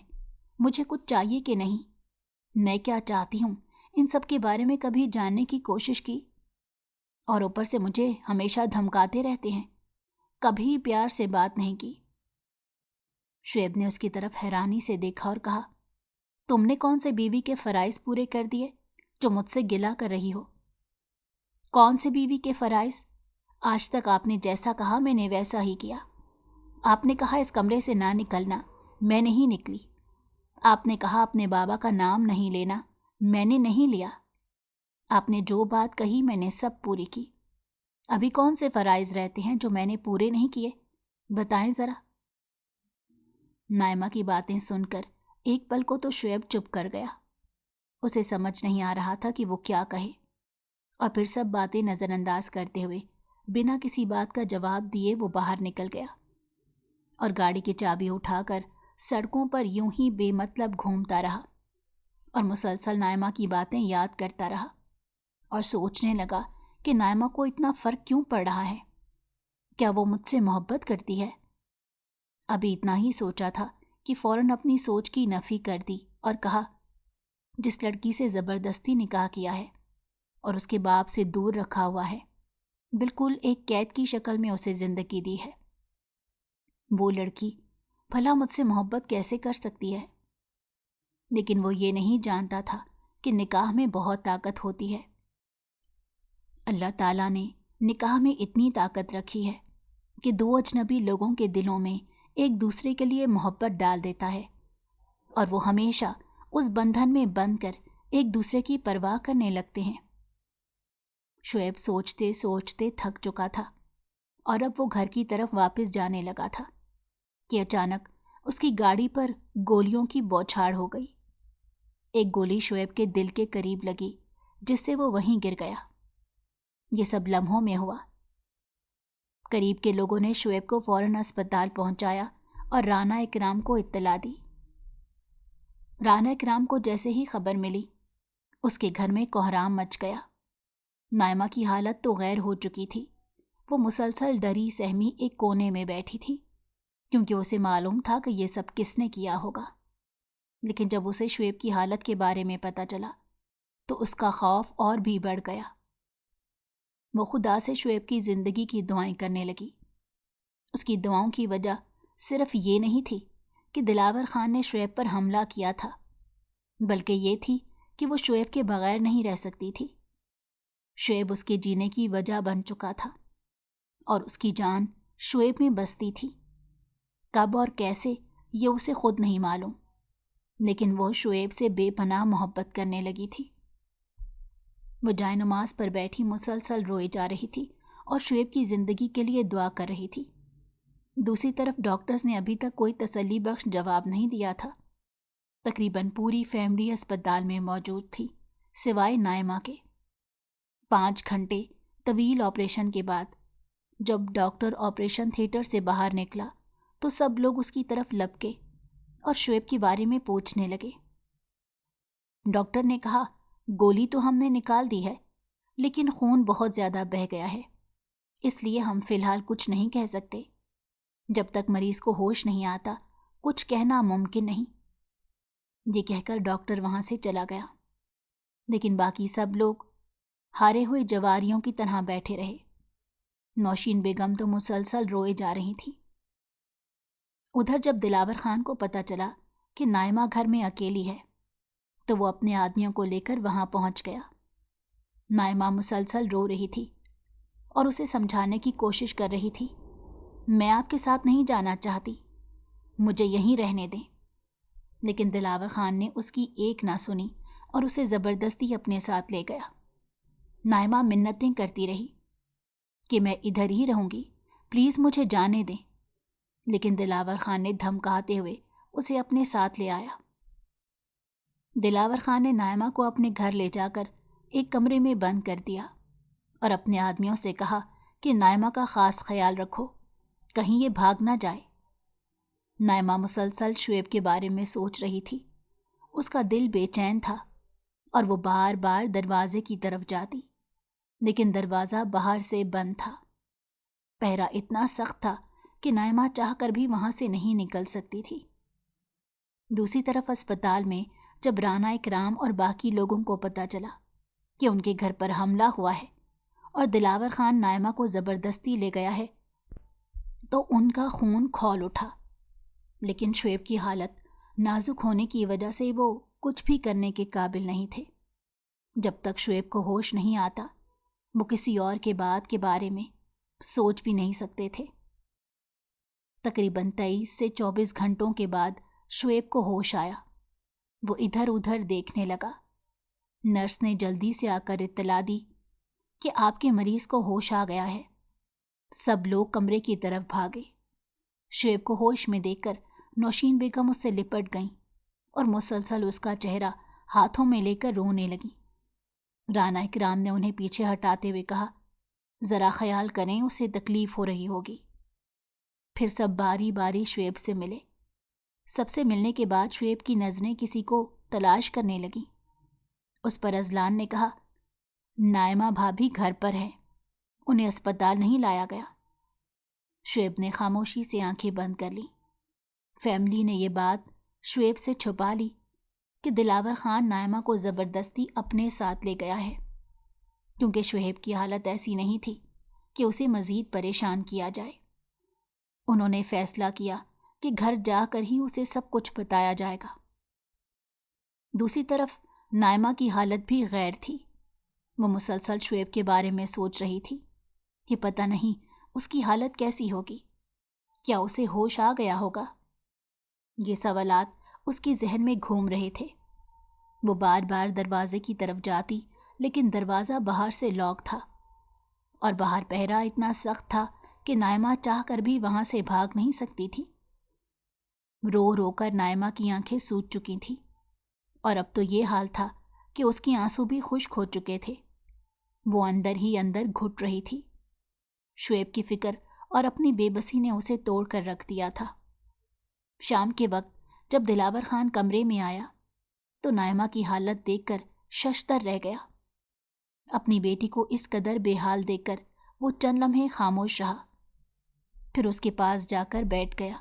مجھے کچھ چاہیے کہ نہیں؟ میں کیا چاہتی ہوں ان سب کے بارے میں کبھی جاننے کی کوشش کی؟ اور اوپر سے مجھے ہمیشہ دھمکاتے رہتے ہیں، کبھی پیار سے بات نہیں کی۔ شعیب نے اس کی طرف حیرانی سے دیکھا اور کہا، تم نے کون سے بیوی کے فرائض پورے کر دیے جو مجھ سے گلہ کر رہی ہو؟ کون سے بیوی کے فرائض؟ آج تک آپ نے جیسا کہا میں نے ویسا ہی کیا۔ آپ نے کہا اس کمرے سے نہ نکلنا، میں نہیں نکلی۔ آپ نے کہا اپنے بابا کا نام نہیں لینا، میں نے نہیں لیا۔ آپ نے جو بات کہی میں نے سب پوری کی۔ ابھی کون سے فرائض رہتے ہیں جو میں نے پورے نہیں کیے؟ بتائیں ذرا۔ نائمہ کی باتیں سن کر ایک پل کو تو شعیب چپ کر گیا۔ اسے سمجھ نہیں آ رہا تھا کہ وہ کیا کہے، اور پھر سب باتیں نظر انداز کرتے ہوئے بنا کسی بات کا جواب دیے وہ باہر نکل گیا اور گاڑی کی چابی اٹھا کر سڑکوں پر یوں ہی بے مطلب گھومتا رہا اور مسلسل نائمہ کی باتیں یاد کرتا رہا اور سوچنے لگا کہ نائمہ کو اتنا فرق کیوں پڑ رہا ہے؟ کیا وہ مجھ سے محبت کرتی ہے؟ ابھی اتنا ہی سوچا تھا کہ فوراً اپنی سوچ کی نفی کر دی اور کہا، جس لڑکی سے زبردستی نکاح کیا ہے اور اس کے باپ سے دور رکھا ہوا ہے، بالکل ایک قید کی شکل میں اسے زندگی دی ہے، وہ لڑکی بھلا مجھ سے محبت کیسے کر سکتی ہے؟ لیکن وہ یہ نہیں جانتا تھا کہ نکاح میں بہت طاقت ہوتی ہے۔ اللہ تعالیٰ نے نکاح میں اتنی طاقت رکھی ہے کہ دو اجنبی لوگوں کے دلوں میں ایک دوسرے کے لیے محبت ڈال دیتا ہے، اور وہ ہمیشہ اس بندھن میں بندھ کر ایک دوسرے کی پرواہ کرنے لگتے ہیں۔ شعیب سوچتے سوچتے تھک چکا تھا اور اب وہ گھر کی طرف واپس جانے لگا تھا کہ اچانک اس کی گاڑی پر گولیوں کی بوچھاڑ ہو گئی۔ ایک گولی شعیب کے دل کے قریب لگی جس سے وہ وہیں گر گیا۔ یہ سب لمحوں میں ہوا۔ قریب کے لوگوں نے شعیب کو فوراً اسپتال پہنچایا اور رانا اکرام کو اطلاع دی۔ رانا اکرام کو جیسے ہی خبر ملی، اس کے گھر میں کوہرام مچ گیا۔ نائمہ کی حالت تو غیر ہو چکی تھی، وہ مسلسل ڈری سہمی ایک کونے میں بیٹھی تھی کیونکہ اسے معلوم تھا کہ یہ سب کس نے کیا ہوگا۔ لیکن جب اسے شعیب کی حالت کے بارے میں پتہ چلا تو اس کا خوف اور بھی بڑھ گیا۔ وہ خدا سے شعیب کی زندگی کی دعائیں کرنے لگی۔ اس کی دعاؤں کی وجہ صرف یہ نہیں تھی کہ دلاور خان نے شعیب پر حملہ کیا تھا، بلکہ یہ تھی کہ وہ شعیب کے بغیر نہیں رہ سکتی تھی۔ شعیب اس کے جینے کی وجہ بن چکا تھا اور اس کی جان شعیب میں بستی تھی۔ کب اور کیسے یہ اسے خود نہیں معلوم، لیکن وہ شعیب سے بے پناہ محبت کرنے لگی تھی۔ وہ جائے نماز پر بیٹھی مسلسل روئے جا رہی تھی اور شعیب کی زندگی کے لیے دعا کر رہی تھی۔ دوسری طرف ڈاکٹرز نے ابھی تک کوئی تسلی بخش جواب نہیں دیا تھا۔ تقریباً پوری فیملی اسپتال میں موجود تھی سوائے نائمہ کے۔ 5 گھنٹے طویل آپریشن کے بعد جب ڈاکٹر آپریشن تھیٹر سے باہر نکلا تو سب لوگ اس کی طرف لپکے اور شعیب کے بارے میں پوچھنے لگے۔ ڈاکٹر نے کہا، گولی تو ہم نے نکال دی ہے، لیکن خون بہت زیادہ بہہ گیا ہے، اس لیے ہم فی الحال کچھ نہیں کہہ سکتے۔ جب تک مریض کو ہوش نہیں آتا کچھ کہنا ممکن نہیں۔ یہ کہہ کر ڈاکٹر وہاں سے چلا گیا، لیکن باقی سب لوگ ہارے ہوئے جواریوں کی طرح بیٹھے رہے۔ نوشین بیگم تو مسلسل روئے جا رہی تھی۔ ادھر جب دلاور خان کو پتہ چلا کہ نائمہ گھر میں اکیلی ہے تو وہ اپنے آدمیوں کو لے کر وہاں پہنچ گیا۔ نائمہ مسلسل رو رہی تھی اور اسے سمجھانے کی کوشش کر رہی تھی، میں آپ کے ساتھ نہیں جانا چاہتی، مجھے یہیں رہنے دیں۔ لیکن دلاور خان نے اس کی ایک نہ سنی اور اسے زبردستی اپنے ساتھ لے گیا۔ نائمہ منتیں کرتی رہی کہ میں ادھر ہی رہوں گی، پلیز مجھے جانے دیں، لیکن دلاور خان نے دھمکاتے ہوئے اسے اپنے ساتھ لے آیا۔ دلاور خان نے نائمہ کو اپنے گھر لے جا کر ایک کمرے میں بند کر دیا اور اپنے آدمیوں سے کہا کہ نائمہ کا خاص خیال رکھو، کہیں یہ بھاگ نہ جائے۔ نائمہ مسلسل شعیب کے بارے میں سوچ رہی تھی۔ اس کا دل بے چین تھا اور وہ بار بار دروازے کی طرف جاتی، لیکن دروازہ باہر سے بند تھا۔ پہرا اتنا سخت تھا کہ نائمہ چاہ کر بھی وہاں سے نہیں نکل سکتی تھی۔ دوسری طرف اسپتال میں جب رانا اکرام اور باقی لوگوں کو پتہ چلا کہ ان کے گھر پر حملہ ہوا ہے اور دلاور خان نائمہ کو زبردستی لے گیا ہے، تو ان کا خون کھول اٹھا۔ لیکن شعیب کی حالت نازک ہونے کی وجہ سے وہ کچھ بھی کرنے کے قابل نہیں تھے۔ جب تک شعیب کو ہوش نہیں آتا وہ کسی اور کے بات کے بارے میں سوچ بھی نہیں سکتے تھے۔ تقریباً 23 سے 24 گھنٹوں کے بعد شعیب کو ہوش آیا۔ وہ ادھر ادھر دیکھنے لگا۔ نرس نے جلدی سے آ کر اطلاع دی کہ آپ کے مریض کو ہوش آ گیا ہے۔ سب لوگ کمرے کی طرف بھاگے۔ شعیب کو ہوش میں دیکھ کر نوشین بیگم اس سے لپٹ گئیں اور مسلسل اس کا چہرہ ہاتھوں میں لے کر رونے لگیں۔ رانا اکرام نے انہیں پیچھے ہٹاتے ہوئے کہا، ذرا خیال کریں، اسے تکلیف ہو رہی ہوگی۔ پھر سب باری باری شعیب سے ملے۔ سب سے ملنے کے بعد شعیب کی نظریں کسی کو تلاش کرنے لگیں۔ اس پر ازلان نے کہا، نائمہ بھابھی گھر پر ہے، انہیں اسپتال نہیں لایا گیا۔ شعیب نے خاموشی سے آنکھیں بند کر لیں۔ فیملی نے یہ بات شعیب سے چھپا لی کہ دلاور خان نائمہ کو زبردستی اپنے ساتھ لے گیا ہے، کیونکہ شعیب کی حالت ایسی نہیں تھی کہ اسے مزید پریشان کیا جائے۔ انہوں نے فیصلہ کیا کہ گھر جا کر ہی اسے سب کچھ بتایا جائے گا۔ دوسری طرف نائمہ کی حالت بھی غیر تھی۔ وہ مسلسل شعیب کے بارے میں سوچ رہی تھی کہ پتہ نہیں اس کی حالت کیسی ہوگی، کیا اسے ہوش آ گیا ہوگا۔ یہ سوالات اس کی ذہن میں گھوم رہے تھے۔ وہ بار بار دروازے کی طرف جاتی، لیکن دروازہ باہر سے لاک تھا اور باہر پہرا اتنا سخت تھا کہ نائمہ چاہ کر بھی وہاں سے بھاگ نہیں سکتی تھی۔ رو رو کر نائمہ کی آنکھیں سوج چکی تھیں اور اب تو یہ حال تھا کہ اس کی آنسو بھی خشک ہو چکے تھے۔ وہ اندر ہی اندر گھٹ رہی تھی۔ شعیب کی فکر اور اپنی بے بسی نے اسے توڑ کر رکھ دیا تھا۔ شام کے وقت جب دلاور خان کمرے میں آیا تو نائمہ کی حالت دیکھ کر ششدر رہ گیا۔ اپنی بیٹی کو اس قدر بے حال دیکھ کر وہ چند لمحے خاموش رہا، پھر اس کے پاس جا کر بیٹھ گیا۔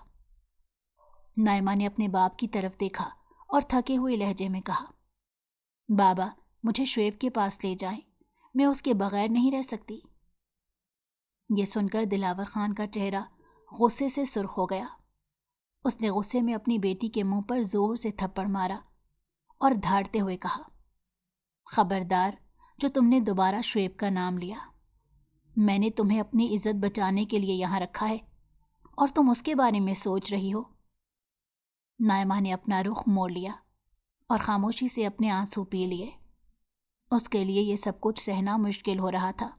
نائمہ نے اپنے باپ کی طرف دیکھا اور تھکے ہوئے لہجے میں کہا، بابا مجھے شعیب کے پاس لے جائیں، میں اس کے بغیر نہیں رہ سکتی۔ یہ سن کر دلاور خان کا چہرہ غصے سے سرخ ہو گیا۔ اس نے غصے میں اپنی بیٹی کے منہ پر زور سے تھپڑ مارا اور دھاڑتے ہوئے کہا، خبردار جو تم نے دوبارہ شعیب کا نام لیا۔ میں نے تمہیں اپنی عزت بچانے کے لیے یہاں رکھا ہے اور تم اس کے بارے میں سوچ رہی ہو۔ نائمہ نے اپنا رخ موڑ لیا اور خاموشی سے اپنے آنسو پی لیے۔ اس کے لیے یہ سب کچھ سہنا مشکل ہو رہا تھا،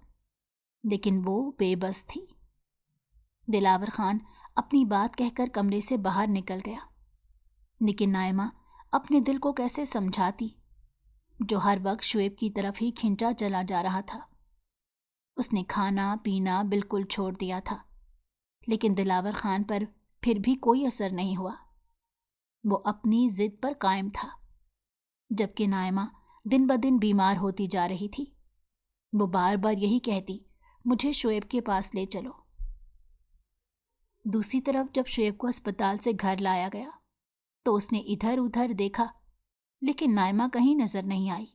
لیکن وہ بے بس تھی۔ دلاور خان اپنی بات کہہ کر کمرے سے باہر نکل گیا، لیکن نائمہ اپنے دل کو کیسے سمجھاتی جو ہر وقت شعیب کی طرف ہی کھنچا چلا جا رہا تھا۔ اس نے کھانا پینا بالکل چھوڑ دیا تھا، لیکن دلاور خان پر پھر بھی کوئی اثر نہیں ہوا۔ وہ اپنی ضد پر قائم تھا، جبکہ نائمہ دن بدن بیمار ہوتی جا رہی تھی۔ وہ بار بار یہی کہتی، مجھے شعیب کے پاس لے چلو۔ دوسری طرف جب شعیب کو اسپتال سے گھر لایا گیا تو اس نے ادھر ادھر دیکھا، لیکن نائمہ کہیں نظر نہیں آئی۔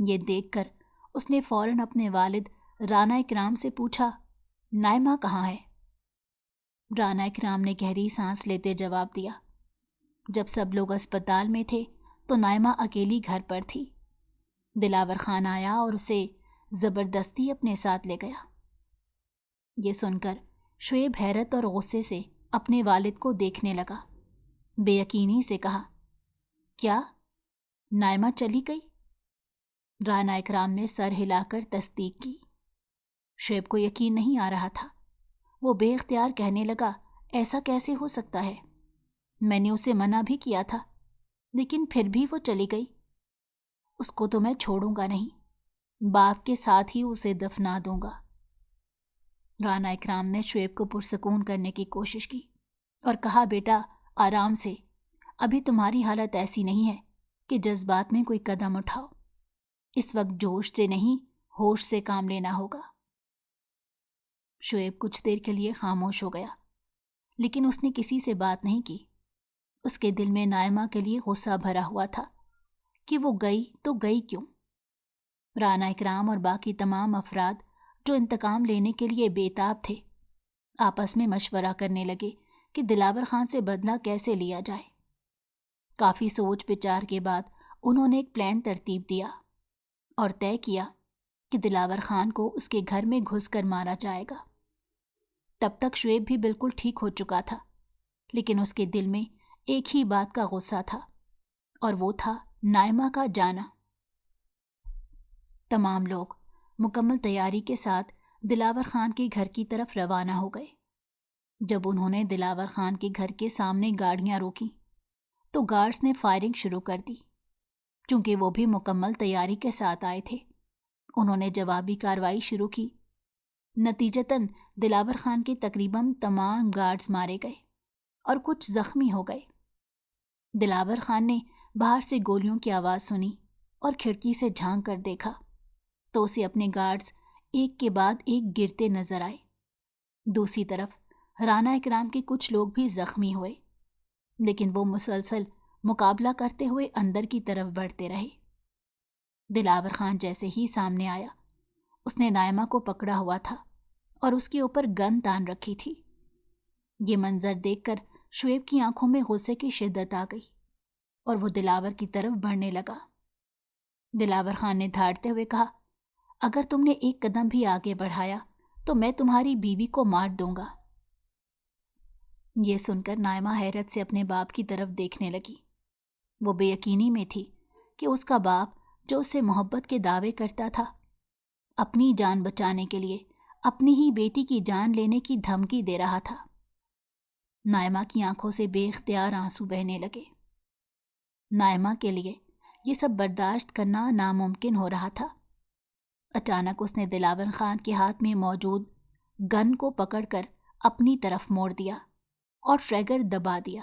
یہ دیکھ کر اس نے فوراً اپنے والد رانا اکرام سے پوچھا، نائمہ کہاں ہے؟ رانا اکرام نے گہری سانس لیتے جواب دیا، جب سب لوگ اسپتال میں تھے تو نائمہ اکیلی گھر پر تھی۔ دلاور خان آیا اور اسے زبردستی اپنے ساتھ لے گیا۔ یہ سن کر شعیب حیرت اور غصے سے اپنے والد کو دیکھنے لگا۔ بے یقینی سے کہا، کیا نائمہ چلی گئی؟ رانا اکرام نے سر ہلا کر تصدیق کی۔ شعیب کو یقین نہیں آ رہا تھا۔ وہ بے اختیار کہنے لگا، ایسا کیسے ہو سکتا ہے؟ میں نے اسے منع بھی کیا تھا، لیکن پھر بھی وہ چلی گئی۔ اس کو تو میں چھوڑوں گا نہیں، باپ کے ساتھ ہی اسے دفنا دوں گا۔ رانا اکرام نے شعیب کو پرسکون کرنے کی کوشش کی اور کہا، بیٹا آرام سے، ابھی تمہاری حالت ایسی نہیں ہے کہ جذبات میں کوئی قدم اٹھاؤ۔ اس وقت جوش سے نہیں، ہوش سے کام لینا ہوگا۔ شعیب کچھ دیر کے لیے خاموش ہو گیا، لیکن اس نے کسی سے بات نہیں کی۔ اس کے دل میں نائمہ کے لیے غصہ بھرا ہوا تھا کہ وہ گئی تو گئی کیوں؟ رانا اکرام اور باقی تمام افراد جو انتقام لینے کے لیے بےتاب تھے، آپس میں مشورہ کرنے لگے کہ دلاور خان سے بدلہ کیسے لیا جائے۔ کافی سوچ بچار کے بعد انہوں نے ایک پلان ترتیب دیا اور طے کیا کہ دلاور خان کو اس کے گھر میں گھس کر مارا جائے گا۔ تب تک شعیب بھی بالکل ٹھیک ہو چکا تھا، لیکن اس کے دل میں ایک ہی بات کا غصہ تھا، اور وہ تھا نائمہ کا جانا۔ تمام لوگ مکمل تیاری کے ساتھ دلاور خان کے گھر کی طرف روانہ ہو گئے۔ جب انہوں نے دلاور خان کے گھر کے سامنے گاڑیاں روکیں تو گارڈز نے فائرنگ شروع کر دی۔ چونکہ وہ بھی مکمل تیاری کے ساتھ آئے تھے، انہوں نے جوابی کارروائی شروع کی۔ نتیجتاً دلاور خان کے تقریباً تمام گارڈز مارے گئے اور کچھ زخمی ہو گئے۔ دلاور خان نے باہر سے گولیوں کی آواز سنی اور کھڑکی سے جھانک کر دیکھا تو اسے اپنے گارڈز ایک کے بعد ایک گرتے نظر آئے۔ دوسری طرف رانا اکرام کے کچھ لوگ بھی زخمی ہوئے، لیکن وہ مسلسل مقابلہ کرتے ہوئے اندر کی طرف بڑھتے رہے۔ دلاور خان جیسے ہی سامنے آیا، اس نے نائمہ کو پکڑا ہوا تھا اور اس کے اوپر گن تان رکھی تھی۔ یہ منظر دیکھ کر شعیب کی آنکھوں میں غصے کی شدت آ گئی اور وہ دلاور کی طرف بڑھنے لگا۔ دلاور خان نے دھاڑتے ہوئے کہا، اگر تم نے ایک قدم بھی آگے بڑھایا تو میں تمہاری بیوی کو مار دوں گا۔ یہ سن کر نائمہ حیرت سے اپنے باپ کی طرف دیکھنے لگی۔ وہ بے یقینی میں تھی کہ اس کا باپ جو اس سے محبت کے دعوے کرتا تھا، اپنی جان بچانے کے لیے اپنی ہی بیٹی کی جان لینے کی دھمکی دے رہا تھا۔ نائمہ کی آنکھوں سے بے اختیار آنسو بہنے لگے۔ نائمہ کے لیے یہ سب برداشت کرنا ناممکن ہو رہا تھا۔ اچانک اس نے دلاور خان کے ہاتھ میں موجود گن کو پکڑ کر اپنی طرف موڑ دیا اور ٹریگر دبا دیا۔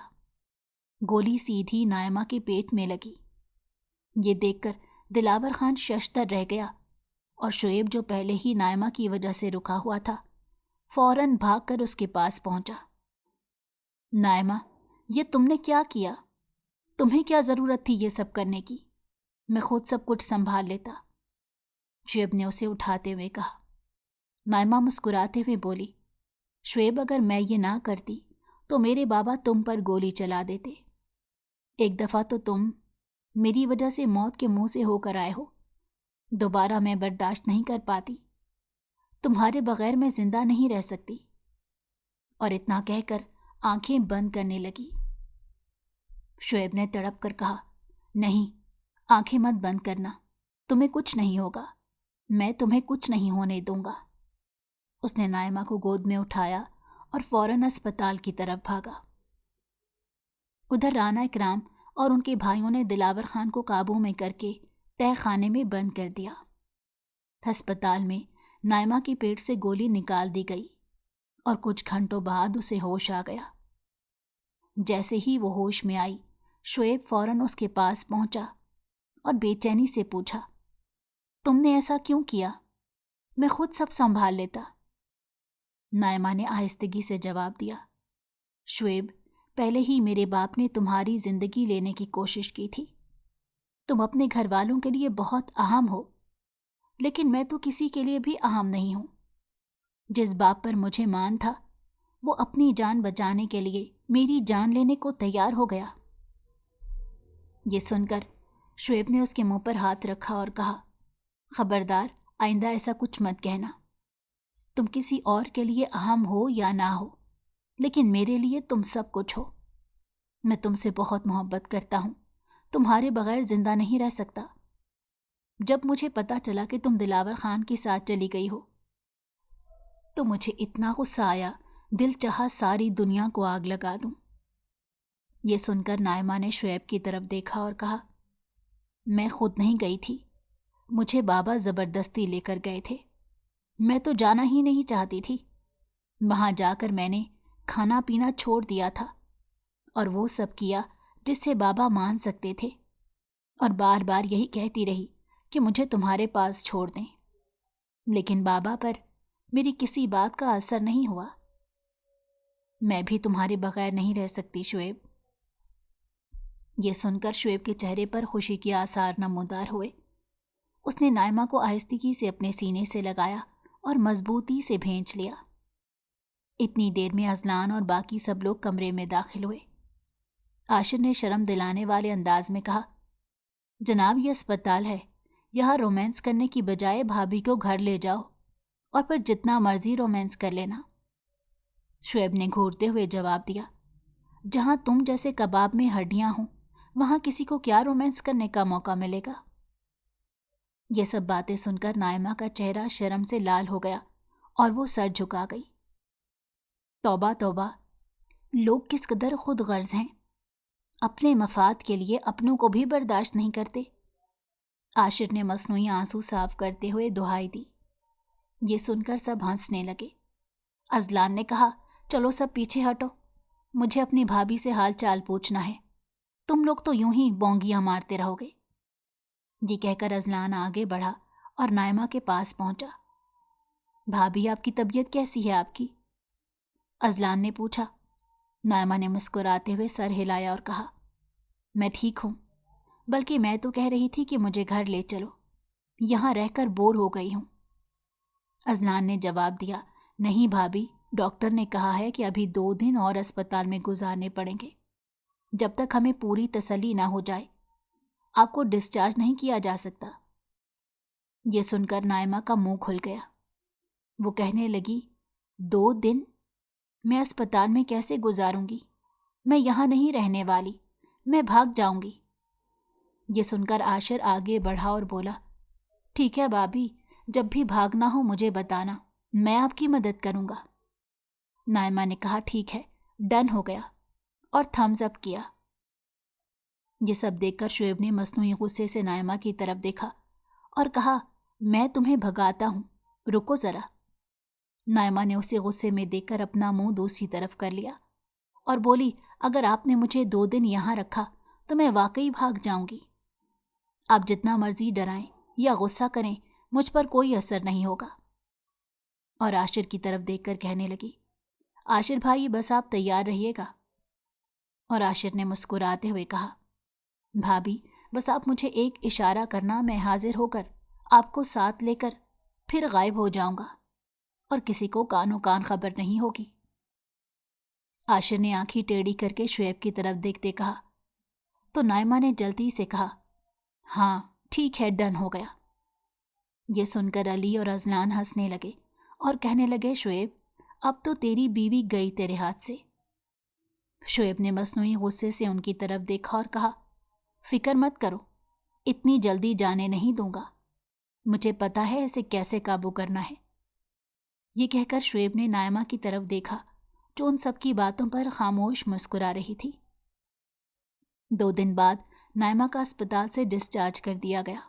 گولی سیدھی نائمہ کے پیٹ میں لگی۔ یہ دیکھ کر دلاور خان ششدر رہ گیا اور شعیب جو پہلے ہی نائمہ کی وجہ سے رکا ہوا تھا، فوراً بھاگ کر اس کے پاس پہنچا۔ نائمہ، یہ تم نے کیا کیا؟ تمہیں کیا ضرورت تھی یہ سب کرنے کی؟ میں خود سب کچھ سنبھال لیتا، شعیب نے اسے اٹھاتے ہوئے کہا۔ نائمہ مسکراتے ہوئے بولی، شعیب اگر میں یہ نہ کرتی تو میرے بابا تم پر گولی چلا دیتے۔ ایک دفعہ تو تم میری وجہ سے موت کے منہ سے ہو کر آئے ہو، دوبارہ میں برداشت نہیں کر پاتی۔ تمہارے بغیر میں زندہ نہیں رہ سکتی۔ اور اتنا کہہ کر آنکھیں بند کرنے لگی۔ شعیب نے تڑپ کر کہا، نہیں، آنکھیں مت بند کرنا، تمہیں کچھ نہیں ہوگا، میں تمہیں کچھ نہیں ہونے دوں گا۔ اس نے نائمہ کو گود میں اٹھایا اور فوراً اسپتال کی طرف بھاگا۔ ادھر رانا اکرام اور ان کے بھائیوں نے دلاور خان کو قابو میں کر کے تہہ خانے میں بند کر دیا۔ ہسپتال میں نائمہ کے پیٹ سے گولی نکال دی گئی اور کچھ گھنٹوں بعد اسے ہوش آ گیا۔ جیسے ہی وہ ہوش میں آئی، شعیب فوراً اس کے پاس پہنچا اور بے چینی سے پوچھا، تم نے ایسا کیوں کیا؟ میں خود سب سنبھال لیتا۔ نائمہ نے آہستگی سے جواب دیا، شعیب، پہلے ہی میرے باپ نے تمہاری زندگی لینے کی کوشش کی تھی۔ تم اپنے گھر والوں کے لیے بہت اہم ہو، لیکن میں تو کسی کے لیے بھی اہم نہیں ہوں۔ جس باپ پر مجھے مان تھا، وہ اپنی جان بچانے کے لیے میری جان لینے کو تیار ہو گیا۔ یہ سن کر شعیب نے اس کے منہ پر ہاتھ رکھا اور کہا، خبردار، آئندہ ایسا کچھ مت کہنا۔ تم کسی اور کے لیے اہم ہو یا نہ ہو، لیکن میرے لیے تم سب کچھ ہو۔ میں تم سے بہت محبت کرتا ہوں، تمہارے بغیر زندہ نہیں رہ سکتا۔ جب مجھے پتا چلا کہ تم دلاور خان کے ساتھ چلی گئی ہو تو مجھے اتنا غصہ آیا دل چاہا ساری دنیا کو آگ لگا دوں۔ یہ سن کر نائمہ نے شعیب کی طرف دیکھا اور کہا، میں خود نہیں گئی تھی، مجھے بابا زبردستی لے کر گئے تھے، میں تو جانا ہی نہیں چاہتی تھی۔ وہاں جا کر میں نے کھانا پینا چھوڑ دیا تھا اور وہ سب کیا جس سے بابا مان سکتے تھے، اور بار بار یہی کہتی رہی کہ مجھے تمہارے پاس چھوڑ دیں، لیکن بابا پر میری کسی بات کا اثر نہیں ہوا۔ میں بھی تمہارے بغیر نہیں رہ سکتی شعیب۔ یہ سن کر شعیب کے چہرے پر خوشی کے آثار نمودار ہوئے۔ اس نے نائمہ کو آہستگی سے اپنے سینے سے لگایا اور مضبوطی سے بھینچ لیا۔ اتنی دیر میں اذلان اور باقی سب لوگ کمرے میں داخل ہوئے۔ عاشر نے شرم دلانے والے انداز میں کہا، جناب یہ اسپتال ہے، یہاں رومانس کرنے کی بجائے بھابھی کو گھر لے جاؤ اور پھر جتنا مرضی رومانس کر لینا۔ شعیب نے گھورتے ہوئے جواب دیا، جہاں تم جیسے کباب میں ہڈیاں ہوں وہاں کسی کو کیا رومانس کرنے کا موقع ملے گا؟ یہ سب باتیں سن کر نائمہ کا چہرہ شرم سے لال ہو گیا اور وہ سر جھکا گئی۔ توبہ توبہ، لوگ کس قدر خود غرض ہیں، اپنے مفاد کے لیے اپنوں کو بھی برداشت نہیں کرتے۔ عاشر نے مصنوعی آنسو صاف کرتے ہوئے دہائی دی۔ یہ سن کر سب ہنسنے لگے۔ اذلان نے کہا، چلو سب پیچھے ہٹو، مجھے اپنی بھابھی سے حال چال پوچھنا ہے، تم لوگ تو یوں ہی بونگیاں مارتے رہو گے۔ یہ کہہ کر اذلان آگے بڑھا اور نائمہ کے پاس پہنچا۔ بھابھی آپ کی طبیعت کیسی ہے آپ کی؟ اذلان نے پوچھا۔ نائمہ نے مسکراتے ہوئے سر ہلایا اور کہا، میں ٹھیک ہوں، بلکہ میں تو کہہ رہی تھی کہ مجھے گھر لے چلو، یہاں رہ کر بور ہو گئی ہوں۔ اذلان نے جواب دیا، نہیں بھابھی، ڈاکٹر نے کہا ہے کہ ابھی 2 دن اور اسپتال میں گزارنے پڑیں گے، جب تک ہمیں پوری تسلی نہ ہو جائے آپ کو ڈسچارج نہیں کیا جا سکتا۔ یہ سن کر نائمہ کا منہ کھل گیا۔ وہ کہنے لگی، 2 دن میں اسپتال میں کیسے گزاروں گی؟ میں یہاں نہیں رہنے والی، میں بھاگ جاؤں گی۔ یہ سن کر عاشر آگے بڑھا اور بولا، ٹھیک ہے بھابھی، جب بھی بھاگنا ہو مجھے بتانا، میں آپ کی مدد کروں گا۔ نائمہ نے کہا، ٹھیک ہے، ڈن ہو گیا، اور تھمز اپ کیا۔ یہ سب دیکھ کر شعیب نے مصنوعی غصے سے نائمہ کی طرف دیکھا اور کہا، میں تمہیں بھگاتا ہوں، رکو ذرا۔ نائمہ نے اسے غصے میں دیکھ کر اپنا منہ دوسری طرف کر لیا اور بولی، اگر آپ نے مجھے 2 دن یہاں رکھا تو میں واقعی بھاگ جاؤں گی۔ آپ جتنا مرضی ڈرائیں یا غصہ کریں، مجھ پر کوئی اثر نہیں ہوگا۔ اور عاشر کی طرف دیکھ کر کہنے لگی، عاشر بھائی بس آپ تیار رہیے گا۔ اور عاشر نے مسکراتے ہوئے کہا، بھابھی بس آپ مجھے ایک اشارہ کرنا، میں حاضر ہو کر آپ کو ساتھ لے کر پھر غائب ہو جاؤں گا اور کسی کو کانوں کان خبر نہیں ہوگی۔ عاشر نے آنکھیں ٹیڑھی کر کے شعیب کی طرف دیکھتے کہا۔ تو نائمہ نے جلدی سے کہا، ہاں ٹھیک ہے، ڈن ہو گیا۔ یہ سن کر علی اور اذلان ہنسنے لگے اور کہنے لگے، شعیب اب تو تیری بیوی گئی تیرے ہاتھ سے۔ شعیب نے مصنوعی غصے سے ان کی طرف دیکھا اور کہا، فکر مت کرو، اتنی جلدی جانے نہیں دوں گا، مجھے پتا ہے اسے کیسے قابو کرنا ہے۔ یہ کہہ کر شعیب نے نائمہ کی طرف دیکھا جو ان سب کی باتوں پر خاموش مسکرا رہی تھی۔ 2 دن بعد نائمہ کا اسپتال سے ڈسچارج کر دیا گیا۔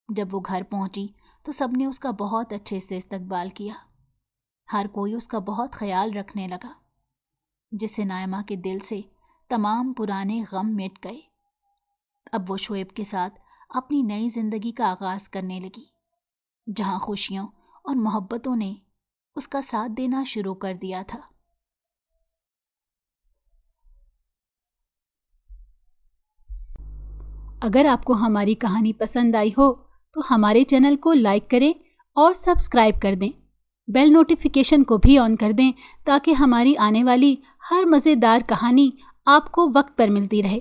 جب وہ گھر پہنچی تو سب نے اس کا بہت اچھے سے استقبال کیا۔ ہر کوئی اس کا بہت خیال رکھنے لگا، جس سے نائمہ کے دل سے تمام پرانے غم مٹ گئے۔ اب وہ شعیب کے ساتھ اپنی نئی زندگی کا آغاز کرنے لگی، جہاں خوشیوں اور محبتوں نے اس کا ساتھ دینا شروع کر دیا تھا۔ اگر آپ کو ہماری کہانی پسند آئی ہو تو ہمارے چینل کو لائک کریں اور سبسکرائب کر دیں۔ بیل نوٹیفیکیشن کو بھی آن کر دیں تاکہ ہماری آنے والی ہر مزیدار کہانی آپ کو وقت پر ملتی رہے۔